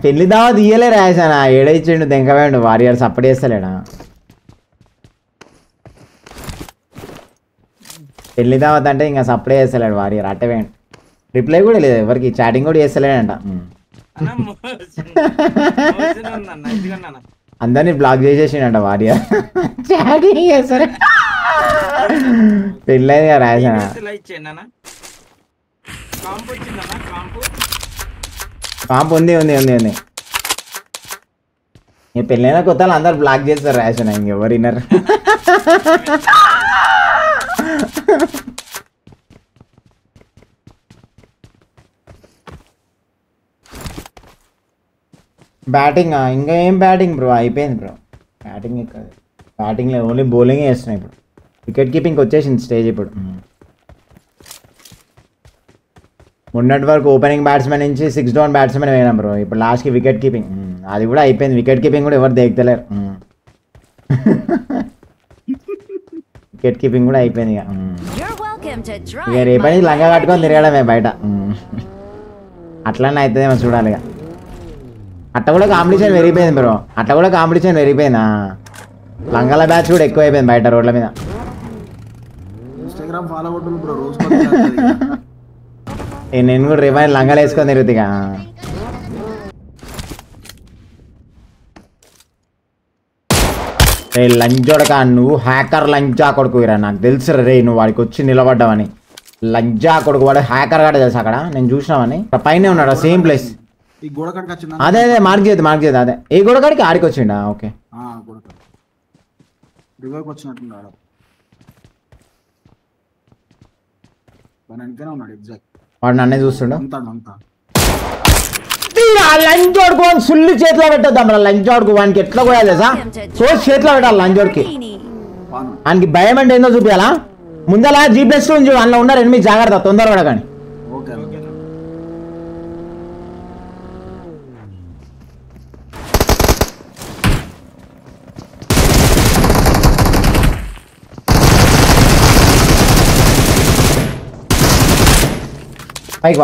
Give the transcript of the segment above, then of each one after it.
పెళ్లి దావా తీయలే రాసానా ఏడైచ్చిండు దెంకవేండు వారియర్స్ అప్పుడు చేస్తలేడా పెళ్లి దావత్ అంటే ఇంకా సప్లై చేస్తలేడు వారియర్ అట్టవేండి రిప్లై కూడా లేదు ఎవరికి చాటింగ్ కూడా చేస్తలేడంట అందరినీ బ్లాక్ చేసేసిండంట వారియర్ చాటింగ్ చేస్తారా పెళ్ళైంది రాసానా కాంప్ ఉంది ఉంది ఉంది ఉంది ఈ పెళ్ళైన కొత్తలు అందరు బ్లాక్ చేస్తారు రాసానా ఇంకెవరు వినరు బ్యాటింగ్ ఇంకా ఏం బ్యాటింగ్ బ్రో అయిపోయింది బ్రో బ్యాటింగ్ కాదు బ్యాటింగ్ లేదు ఓన్లీ బౌలింగ్ చేస్తున్నాయి ఇప్పుడు వికెట్ కీపింగ్ వచ్చేసింది స్టేజ్ ఇప్పుడు మొన్నటి వరకు ఓపెనింగ్ బ్యాట్స్మెన్ నుంచి 6 డౌన్ బ్యాట్స్మెన్ అయినా బ్రో ఇప్పుడు లాస్ట్కి వికెట్ కీపింగ్ అది కూడా అయిపోయింది వికెట్ కీపింగ్ కూడా ఎవరు దేగుతలేరు వికెట్ కీపింగ్ కూడా అయిపోయింది ఇక రేపటి లంగా కట్టుకొని తిరగడమే బయట అట్లనే అవుతుందేమో చూడాలి ఇక అట్లా కూడా కాంపిటీషన్ పెరిగిపోయింది బ్రో అట్లా కూడా కాంపిటీషన్ పెరిగిపోయిందా లంగాల బ్యాచ్ కూడా ఎక్కువ అయిపోయింది బయట రోడ్ల మీద నేను కూడా రేపు లంగాలు వేసుకొని తిరుగుతాయిగా రే లంజోడక నువ్వు హ్యాకర్ లంజా కొడుకు రా నాకు తెలుసు రే నువ్వు వాడికి వచ్చి నిలబడ్డావని లంజా కొడుకు వాడు హ్యాకర్ గడ తెలుసు అక్కడ నేను చూసినావని పైన ఉన్నాడు సేమ్ ప్లేస్ అదే అదే మార్క్ చేయదు అదే ఏ గోడకాడికి ఆడికి వచ్చిండా ఓకే వాడు నన్నే చూస్తుండ లంచోడుకు సుల్లి చేతిలో పెట్టద్దాం లంచోడుకు వానికి ఎట్లా కూడా తెలుసా సోర్స్ చేతిలో పెట్టాలి లంచోడికి వానికి భయం అంటే ఏందో చూపించాలా ముందలా జీప్లెస్ చూడు అందులో ఉన్నారు ఎనిమిది జాగ్రత్త తొందరగా కానీ పైకి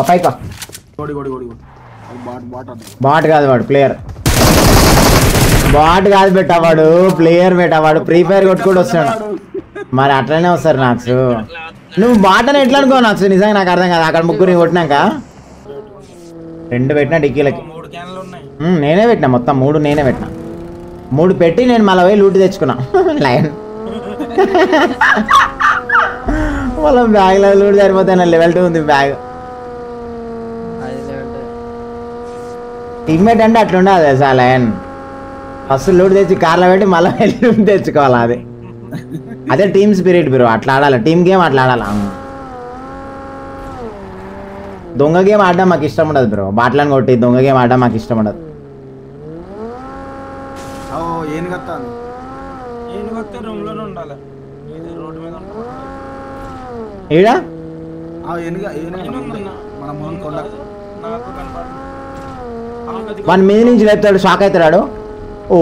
బాట్ కాదు వాడు ప్లేయర్ బాట్ కాదు పెట్టావాడు ప్లేయర్ పెట్టావాడు ఫ్రీ ఫైర్ కొట్టుకుంటూ వస్తాడు మరి అట్లనే వస్తారు నాక్స్ నువ్వు బాట్ అని ఎట్లా అనుకో నాక్స్ నిజంగా నాకు అర్థం కాదు అక్కడ ముగ్గురు కొట్టినాక 2 పెట్టినా డిక్కీలకి నేనే పెట్టినా మొత్తం 3 నేనే పెట్టినా 3 పెట్టి నేను మళ్ళీ పోయి లూటి తెచ్చుకున్నా లైన్ మళ్ళీ బ్యాగ్లో లూటి సరిపోతే నా లెవెల్ 2 ఉంది బ్యాగ్ టీమ్మేట్ అంటే అట్లుండే అదే సార్ లైన్ ఫస్ట్ లూట్ తెచ్చి కార్లో పెట్టి మళ్ళీ లూట్ తెచ్చుకోవాలి అది అదే టీమ్ స్పిరిట్ బ్రో అట్లా ఆడాలి టీమ్ గేమ్ అట్లా ఆడాలి దొంగ గేమ్ ఆడడం మాకు ఇష్టం ఉండదు బ్రో బాట్లను కొట్టి దొంగ గేమ్ ఆడడం మాకు ఇష్టం ఉండదు ఈడ 1 మీద నుంచి లేపుతాడు షాక్ అవుతాడు ఓ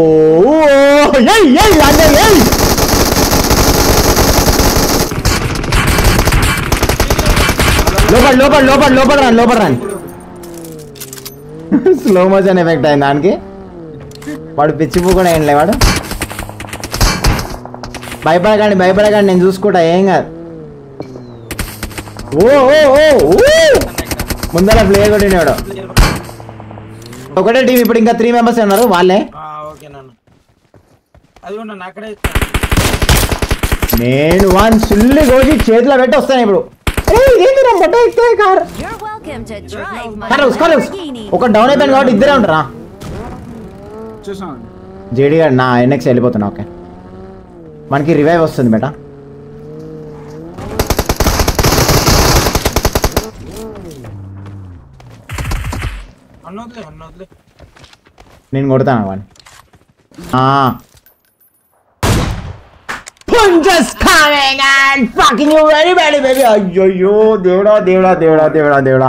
లోపల రాని స్లో మోషన్ ఎఫెక్ట్ అయింది దానికి వాడు పిచ్చిపూ కూడా ఏం లేవాడు భయపడకండి నేను చూసుకుంటా ఏం కాదు ముందర ప్లేయర్ కొట్టినాడు ఒకటే టీం ఇప్పుడు ఇంకా 3 మెంబర్స్ ఉన్నారు వాళ్ళే నేను వన్ సుల్లి కోసి చేతిలో పెట్టి వస్తాను ఇప్పుడు ఒక డౌన్ అయిపోయింది కాబట్టి ఇద్దరే ఉంటారా జేడీ గారు నా ఎన్ఎక్స్ వెళ్ళిపోతున్నా ఓకే మనకి రివైవ్ వస్తుంది బేటా నేను కొడతాను వాడిని అయ్యో దేవుడా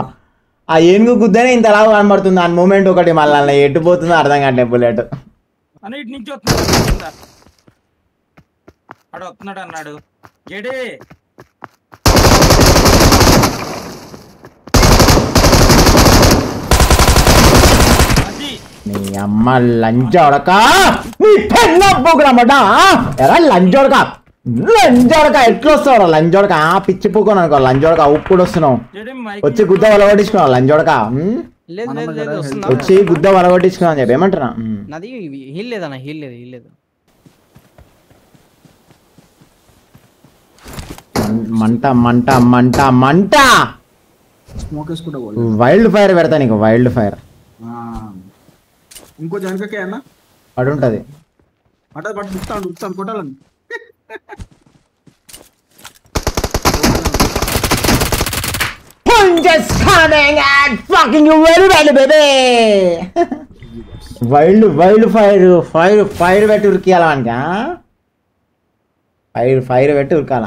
ఆ ఏనుగు గుద్దనే ఇంత లాగా కనబడుతుంది ఆ మూమెంట్ ఒకటి మళ్ళీ ఎటు పోతుందో అర్థం కావట్లేదు బుల్లెట్ అన్నాడు నీ అమ్మ లంచోడక నీ పెన్నమ్మట ఎరా లంచోడక ఎట్లా వస్తావు లంచోడక పిచ్చి పూకొని అనుకో లంచోడక ఉప్పు కూడా వస్తున్నావు వచ్చి గుద్ద వలగొట్టించుకున్నావు లంచోడక వచ్చి గుద్ద వలగొట్టించుకున్నావు అని చెప్పి ఏమంటున్నా నాది హీల్ లేదన్న హీల్ లేదు మంట మంట మంట మంట వైల్డ్ ఫైర్ పెడతా నీకు వైల్డ్ ఫైర్ ఇంకో జనకే అన్న పడి ఉంటది కొట్టాలని వైల్డ్ ఫైర్ పెట్టి ఉరికియాల వానికి ఫైర్ పెట్టి ఉరకాల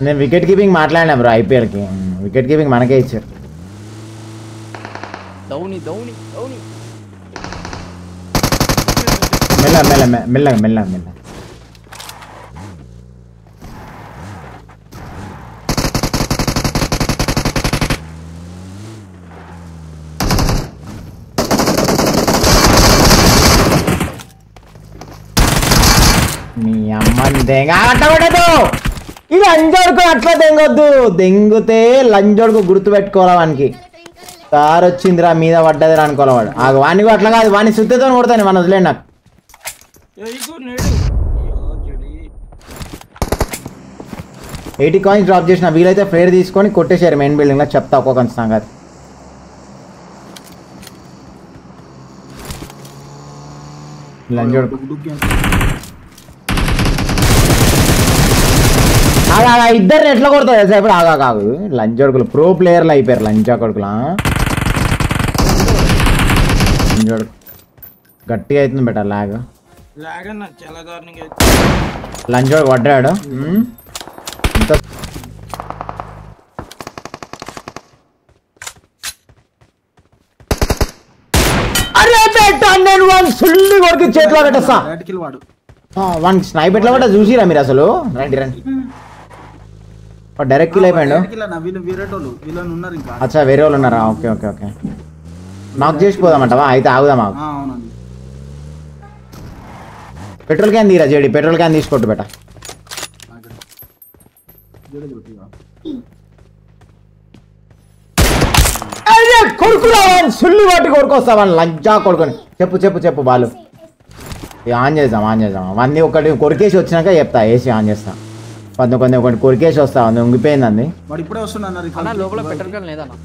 నేను వికెట్ కీపింగ్ మాట్లాడినా బ్రో ఐపీఎల్కి వికెట్ కీపింగ్ మనకే ఇచ్చారు మెల్లగా నీ అమ్మని దెంగట్టకూడదు ఇది లంజోడుకు అట్లా దెంగొద్దు దెంగితే లంజోడుకు గుర్తు పెట్టుకోవాలి వానికి కారు వచ్చిందిరా మీద పడ్డదిరా అనుకోవాలి వాడు వాడిని అట్లా కాదు వాడిని శుద్ధితో కొడతాను మన వదిలేండి నాకు 80 కాయిన్స్ డ్రాప్ చేసిన వీలైతే ఫ్లేర్ తీసుకొని కొట్టేశారు మెయిన్ బిల్డింగ్ లో చెప్తా ఒక్కొక్క సంగతి లంజోడుకు ఇద్దరిని ఎట్లా కొడతారు సేపు కాదు లంచోడుకులు ప్రో ప్లేయర్లు అయిపోయారు లంచా కొడుకులా లంచోడుకు గట్టిగా అవుతుంది బెట లాగ్ లంచోడుకు పడ్డాడు అరే బెట్టా నేను వాడిని సుల్లి కొడుకు చేతిలో పెట్టేస్తా వాడికి స్నైప్ ఎట్లా పడ్డా చూసిరా మీరు అసలు రండి డైరెక్ట్ కిల్ అయిపోయాడు అచ్చా వేరే వాళ్ళు ఉన్నారా ఓకే నాకు చేసిపోదామంటావా అయితే ఆగుదామా పెట్రోల్ క్యాన్ తీరా జేడి పెట్రోల్ క్యాన్ తీసుకోట్టు బెట కొడుకురా సుల్లి వాటి కొడుకొస్తావా లంచా కొడుకొని చెప్పు బాలు ఆన్ చేద్దాం అవన్నీ ఒకటి కొరికేసి వచ్చినాక చెప్తా ఏసీ ఆన్ చేస్తా కొంచెం ఒకటి కొరికేసి వస్తా ఉంగిపోయింది అంది లోపల పెట్రోల్ లేదన్నా